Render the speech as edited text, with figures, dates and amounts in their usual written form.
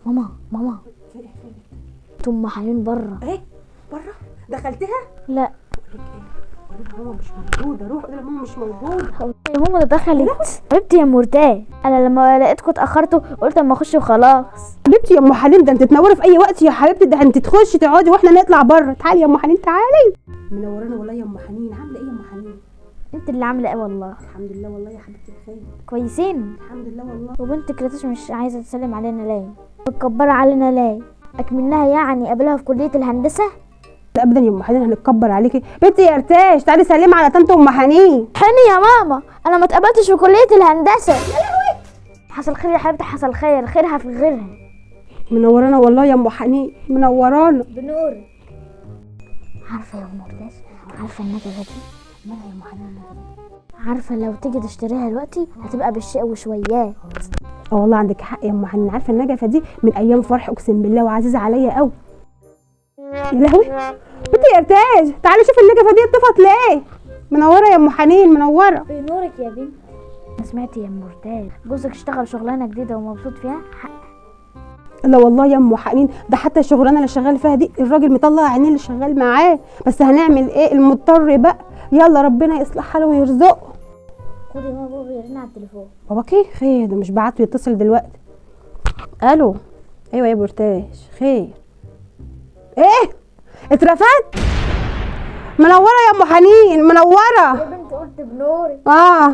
ماما ام حنين بره. ايه بره؟ دخلتها؟ لا ماما مش موجوده. روح قول ماما مش موجوده. يا ماما دخلت. حبيبتي يا مرتاح، انا لما لقيتكم اتاخرتوا قلت اما اخش وخلاص. حبيبتي يا ام حنين، ده انت تنوري في اي وقت يا حبيبتي، ده انت تخشي تقعدي واحنا نطلع بره. تعالي يا ام حنين تعالي. منورانا والله يا ام حنين. عامله ايه يا ام حنين؟ انت اللي عامله ايه والله. الحمد لله والله يا حبيبتي بخير. كويسين الحمد لله والله. وبنتك لاتش مش عايزه تسلم علينا ليه؟ متكبره علينا ليه؟ اكملناها يعني قبلها في كليه الهندسه. لا ابدا يا ام حنين، هنتكبر عليكي. بنتي يا ارتاش تعالي سلمي على طنط ام حنين. حني يا ماما، انا ما اتقبلتش في كليه الهندسه. يا لهوي. حصل خير يا حبيبتي، حصل خير، خيرها في غيرها. منورانا والله يا ام حنين، منورانا بنور. عارفه يا ام مرتاح، عارفه النجفه دي؟ مالها يا ام حنين؟ عارفه لو تيجي تشتريها دلوقتي هتبقى بالشيء وشويات. اه والله عندك حق يا ام حنين. عارفه النجفه دي من ايام فرح اقسم بالله، وعزيزه عليا قوي. يا لهوي. بنتي يا ارتاج تعالي شوفي النجفه دي اتطفت ليه. منوره يا ام حنين، منوره. بنورك يا بنتي. سمعتي يا ام مرتاح جوزك اشتغل شغلانه جديده ومبسوط فيها؟ لا والله يا ام حنين، ده حتى الشغلانه اللي شغال فيها دي الراجل مطلع عينيه اللي شغال معاه، بس هنعمل ايه؟ المضطر بقى. يلا ربنا يصلح حاله ويرزقه. خدي ماما، بابا بيرن على التليفون. باباكي خير؟ ده مش بعته يتصل دلوقتي. الو. ايوه يا برتاش خير. ايه اترفدت؟ منوره يا ام حنين، منوره يا بنت قلت بنوري. اه.